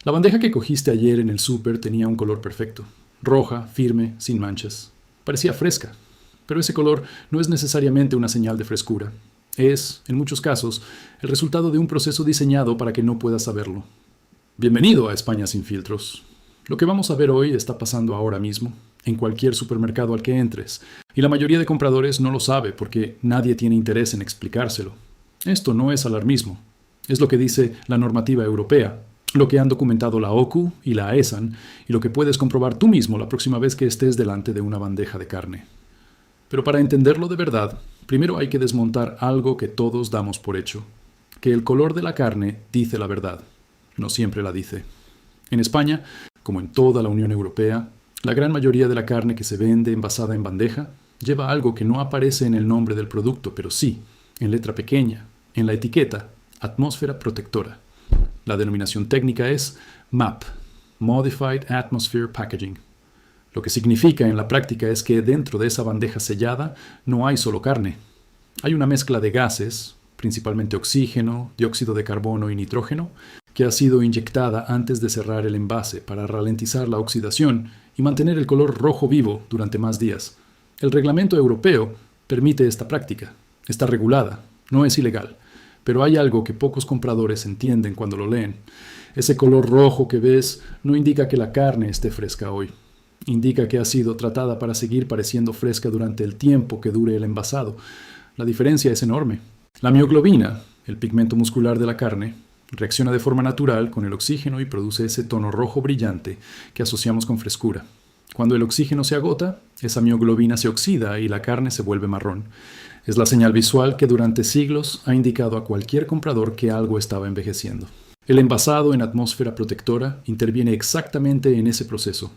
La bandeja que cogiste ayer en el súper tenía un color perfecto. Roja, firme, sin manchas. Parecía fresca. Pero ese color no es necesariamente una señal de frescura. Es, en muchos casos, el resultado de un proceso diseñado para que no puedas saberlo. Bienvenido a España sin filtros. Lo que vamos a ver hoy está pasando ahora mismo, en cualquier supermercado al que entres, y la mayoría de compradores no lo sabe porque nadie tiene interés en explicárselo. Esto no es alarmismo. Es lo que dice la normativa europea, lo que han documentado la OCU y la AESAN, y lo que puedes comprobar tú mismo la próxima vez que estés delante de una bandeja de carne. Pero para entenderlo de verdad, primero hay que desmontar algo que todos damos por hecho, que el color de la carne dice la verdad. No siempre la dice. En España, como en toda la Unión Europea, la gran mayoría de la carne que se vende envasada en bandeja lleva algo que no aparece en el nombre del producto, pero sí, en letra pequeña, en la etiqueta, atmósfera protectora. La denominación técnica es MAP, Modified Atmosphere Packaging. Lo que significa en la práctica es que dentro de esa bandeja sellada no hay solo carne. Hay una mezcla de gases, principalmente oxígeno, dióxido de carbono y nitrógeno, que ha sido inyectada antes de cerrar el envase para ralentizar la oxidación y mantener el color rojo vivo durante más días. El reglamento europeo permite esta práctica. Está regulada, no es ilegal, pero hay algo que pocos compradores entienden cuando lo leen. Ese color rojo que ves no indica que la carne esté fresca hoy. Indica que ha sido tratada para seguir pareciendo fresca durante el tiempo que dure el envasado. La diferencia es enorme. La mioglobina, el pigmento muscular de la carne, reacciona de forma natural con el oxígeno y produce ese tono rojo brillante que asociamos con frescura. Cuando el oxígeno se agota, esa mioglobina se oxida y la carne se vuelve marrón. Es la señal visual que durante siglos ha indicado a cualquier comprador que algo estaba envejeciendo. El envasado en atmósfera protectora interviene exactamente en ese proceso,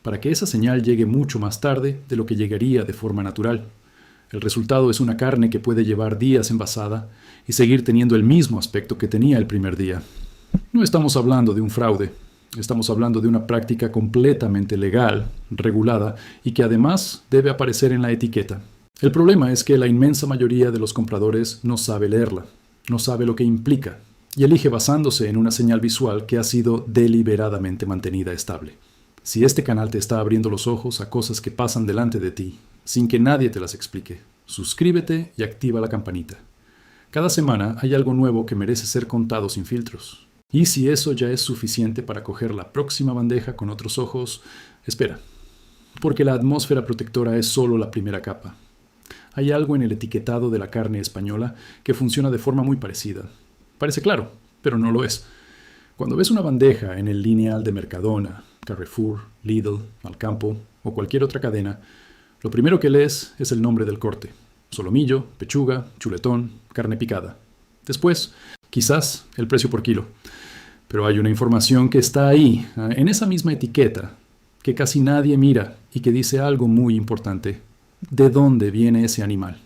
para que esa señal llegue mucho más tarde de lo que llegaría de forma natural. El resultado es una carne que puede llevar días envasada y seguir teniendo el mismo aspecto que tenía el primer día. No estamos hablando de un fraude, estamos hablando de una práctica completamente legal, regulada y que además debe aparecer en la etiqueta. El problema es que la inmensa mayoría de los compradores no sabe leerla, no sabe lo que implica y elige basándose en una señal visual que ha sido deliberadamente mantenida estable. Si este canal te está abriendo los ojos a cosas que pasan delante de ti, sin que nadie te las explique, suscríbete y activa la campanita. Cada semana hay algo nuevo que merece ser contado sin filtros. Y si eso ya es suficiente para coger la próxima bandeja con otros ojos, espera. Porque la atmósfera protectora es solo la primera capa. Hay algo en el etiquetado de la carne española que funciona de forma muy parecida. Parece claro, pero no lo es. Cuando ves una bandeja en el lineal de Mercadona, Carrefour, Lidl, Alcampo o cualquier otra cadena, lo primero que lees es el nombre del corte. Solomillo, pechuga, chuletón, carne picada. Después, quizás, el precio por kilo. Pero hay una información que está ahí, en esa misma etiqueta, que casi nadie mira y que dice algo muy importante. ¿De dónde viene ese animal?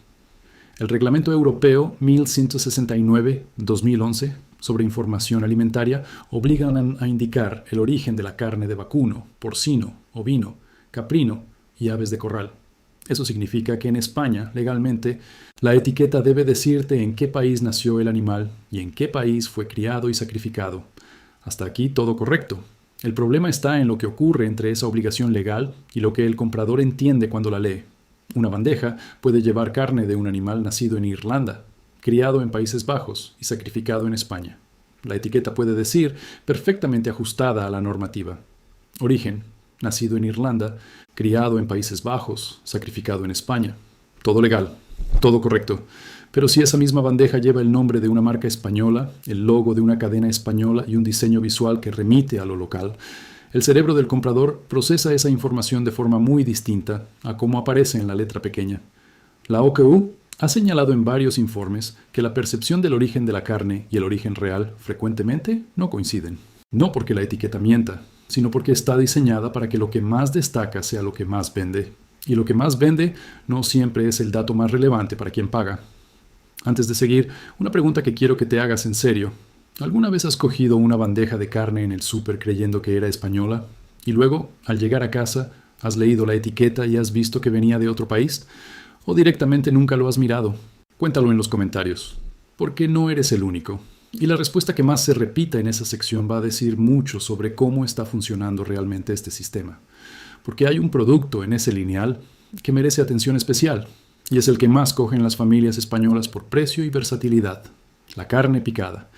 El Reglamento Europeo 1169-2011 sobre información alimentaria obligan a indicar el origen de la carne de vacuno, porcino, ovino, caprino y aves de corral. Eso significa que en España, legalmente, la etiqueta debe decirte en qué país nació el animal y en qué país fue criado y sacrificado. Hasta aquí todo correcto. El problema está en lo que ocurre entre esa obligación legal y lo que el comprador entiende cuando la lee. Una bandeja puede llevar carne de un animal nacido en Irlanda, criado en Países Bajos y sacrificado en España. La etiqueta puede decir, perfectamente ajustada a la normativa: origen, nacido en Irlanda, criado en Países Bajos, sacrificado en España. Todo legal, todo correcto. Pero si esa misma bandeja lleva el nombre de una marca española, el logo de una cadena española y un diseño visual que remite a lo local, el cerebro del comprador procesa esa información de forma muy distinta a cómo aparece en la letra pequeña. La OCU ha señalado en varios informes que la percepción del origen de la carne y el origen real frecuentemente no coinciden. No porque la etiqueta mienta, sino porque está diseñada para que lo que más destaca sea lo que más vende. Y lo que más vende no siempre es el dato más relevante para quien paga. Antes de seguir, una pregunta que quiero que te hagas en serio. ¿Alguna vez has cogido una bandeja de carne en el súper creyendo que era española? Y luego, al llegar a casa, has leído la etiqueta y has visto que venía de otro país? ¿O directamente nunca lo has mirado? Cuéntalo en los comentarios, porque no eres el único. Y la respuesta que más se repita en esa sección va a decir mucho sobre cómo está funcionando realmente este sistema. Porque hay un producto en ese lineal que merece atención especial, y es el que más cogen las familias españolas por precio y versatilidad: la carne picada.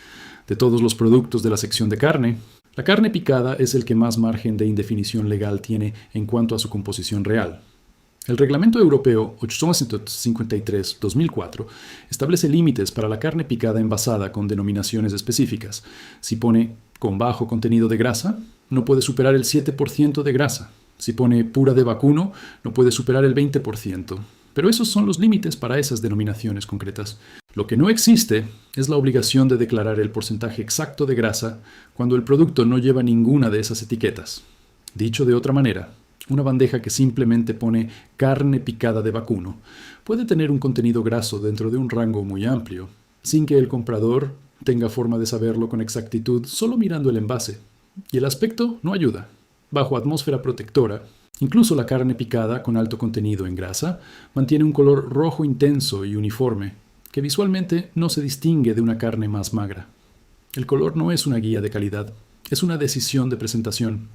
De todos los productos de la sección de carne, la carne picada es el que más margen de indefinición legal tiene en cuanto a su composición real. El Reglamento Europeo 853/2004 establece límites para la carne picada envasada con denominaciones específicas. Si pone con bajo contenido de grasa, no puede superar el 7% de grasa. Si pone pura de vacuno, no puede superar el 20%. Pero esos son los límites para esas denominaciones concretas. Lo que no existe es la obligación de declarar el porcentaje exacto de grasa cuando el producto no lleva ninguna de esas etiquetas. Dicho de otra manera, una bandeja que simplemente pone carne picada de vacuno puede tener un contenido graso dentro de un rango muy amplio, sin que el comprador tenga forma de saberlo con exactitud solo mirando el envase. Y el aspecto no ayuda. Bajo atmósfera protectora, incluso la carne picada con alto contenido en grasa mantiene un color rojo intenso y uniforme, que visualmente no se distingue de una carne más magra. El color no es una guía de calidad, es una decisión de presentación.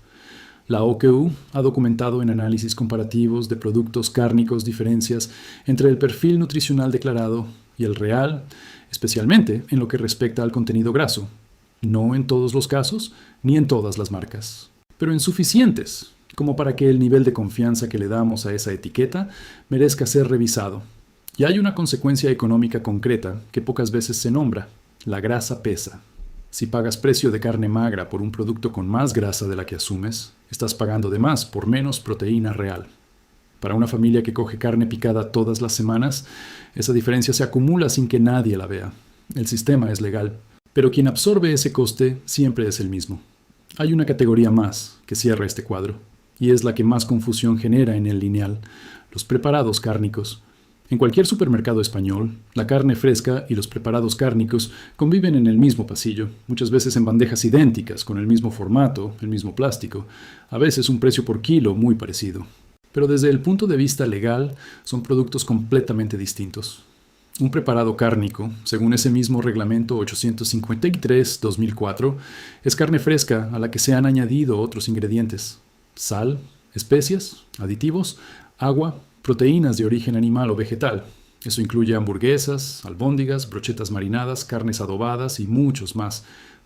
La OQU ha documentado en análisis comparativos de productos cárnicos diferencias entre el perfil nutricional declarado y el real, especialmente en lo que respecta al contenido graso. No en todos los casos, ni en todas las marcas, pero en suficientes como para que el nivel de confianza que le damos a esa etiqueta merezca ser revisado. Y hay una consecuencia económica concreta que pocas veces se nombra: la grasa pesa. Si pagas precio de carne magra por un producto con más grasa de la que asumes, estás pagando de más por menos proteína real. Para una familia que coge carne picada todas las semanas, esa diferencia se acumula sin que nadie la vea. El sistema es legal, pero quien absorbe ese coste siempre es el mismo. Hay una categoría más que cierra este cuadro, y es la que más confusión genera en el lineal: los preparados cárnicos. En cualquier supermercado español, la carne fresca y los preparados cárnicos conviven en el mismo pasillo, muchas veces en bandejas idénticas, con el mismo formato, el mismo plástico, a veces un precio por kilo muy parecido. Pero desde el punto de vista legal, son productos completamente distintos. Un preparado cárnico, según ese mismo reglamento 853/2004, es carne fresca a la que se han añadido otros ingredientes: sal, especias, aditivos, agua, proteínas de origen animal o vegetal. Eso incluye hamburguesas, albóndigas, brochetas marinadas, carnes adobadas y muchos más.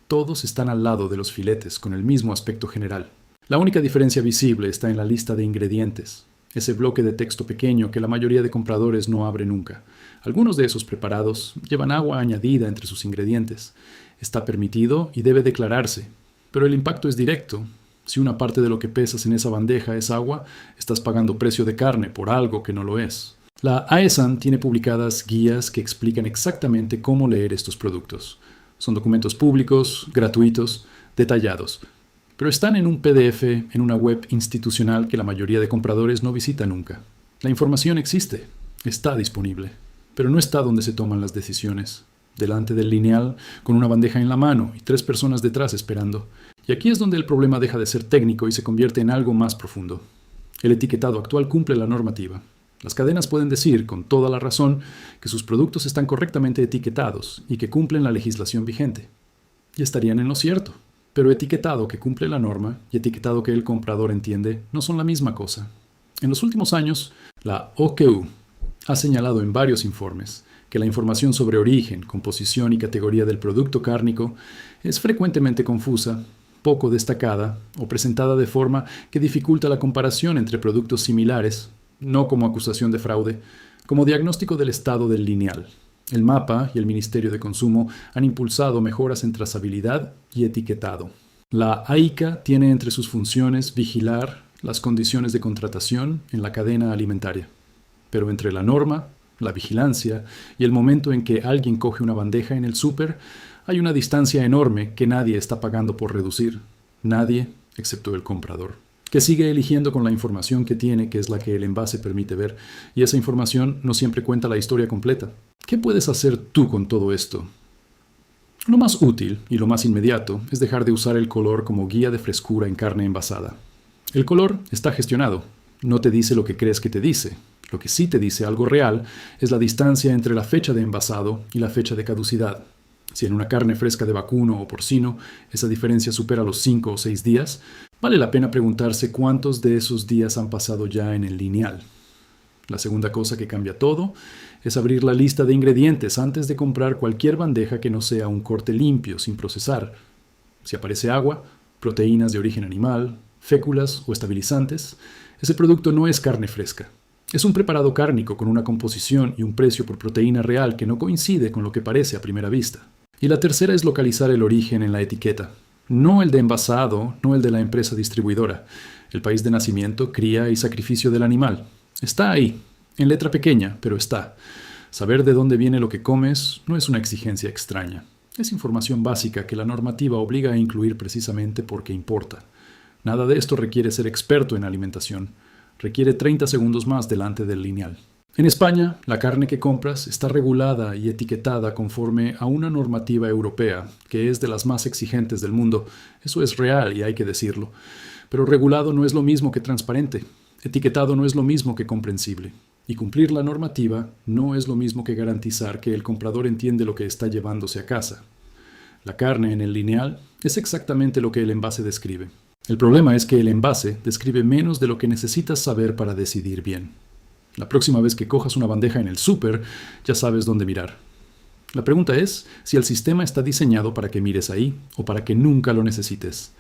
Todos están al lado de los filetes, con el mismo aspecto general. La única diferencia visible está en la lista de ingredientes, ese bloque de texto pequeño que la mayoría de compradores no abre nunca. Algunos de esos preparados llevan agua añadida entre sus ingredientes. Está permitido y debe declararse, pero el impacto es directo. Si una parte de lo que pesas en esa bandeja es agua, estás pagando precio de carne por algo que no lo es. La AESAN tiene publicadas guías que explican exactamente cómo leer estos productos. Son documentos públicos, gratuitos, detallados, pero están en un PDF en una web institucional que la mayoría de compradores no visita nunca. La información existe, está disponible, pero no está donde se toman las decisiones. Delante del lineal, con una bandeja en la mano y 3 personas detrás esperando. Y aquí es donde el problema deja de ser técnico y se convierte en algo más profundo. El etiquetado actual cumple la normativa. Las cadenas pueden decir, con toda la razón, que sus productos están correctamente etiquetados y que cumplen la legislación vigente. Y estarían en lo cierto. Pero etiquetado que cumple la norma y etiquetado que el comprador entiende no son la misma cosa. En los últimos años, la OQU ha señalado en varios informes que la información sobre origen, composición y categoría del producto cárnico es frecuentemente confusa, poco destacada o presentada de forma que dificulta la comparación entre productos similares, no como acusación de fraude, como diagnóstico del estado del lineal. El MAPA y el Ministerio de Consumo han impulsado mejoras en trazabilidad y etiquetado. La AICA tiene entre sus funciones vigilar las condiciones de contratación en la cadena alimentaria. Pero entre la norma, la vigilancia y el momento en que alguien coge una bandeja en el súper, hay una distancia enorme que nadie está pagando por reducir. Nadie, excepto el comprador, que sigue eligiendo con la información que tiene, que es la que el envase permite ver, y esa información no siempre cuenta la historia completa. ¿Qué puedes hacer tú con todo esto? Lo más útil y lo más inmediato es dejar de usar el color como guía de frescura en carne envasada. El color está gestionado. No te dice lo que crees que te dice. Lo que sí te dice algo real es la distancia entre la fecha de envasado y la fecha de caducidad. Si en una carne fresca de vacuno o porcino esa diferencia supera los 5 o 6 días, vale la pena preguntarse cuántos de esos días han pasado ya en el lineal. La segunda cosa que cambia todo es abrir la lista de ingredientes antes de comprar cualquier bandeja que no sea un corte limpio, sin procesar. Si aparece agua, proteínas de origen animal, féculas o estabilizantes, ese producto no es carne fresca. Es un preparado cárnico con una composición y un precio por proteína real que no coincide con lo que parece a primera vista. Y la tercera es localizar el origen en la etiqueta. No el de envasado, no el de la empresa distribuidora. El país de nacimiento, cría y sacrificio del animal. Está ahí, en letra pequeña, pero está. Saber de dónde viene lo que comes no es una exigencia extraña. Es información básica que la normativa obliga a incluir precisamente porque importa. Nada de esto requiere ser experto en alimentación. Requiere 30 segundos más delante del lineal. En España, la carne que compras está regulada y etiquetada conforme a una normativa europea, que es de las más exigentes del mundo. Eso es real y hay que decirlo. Pero regulado no es lo mismo que transparente. Etiquetado no es lo mismo que comprensible. Y cumplir la normativa no es lo mismo que garantizar que el comprador entiende lo que está llevándose a casa. La carne en el lineal es exactamente lo que el envase describe. El problema es que el envase describe menos de lo que necesitas saber para decidir bien. La próxima vez que cojas una bandeja en el súper, ya sabes dónde mirar. La pregunta es si el sistema está diseñado para que mires ahí o para que nunca lo necesites.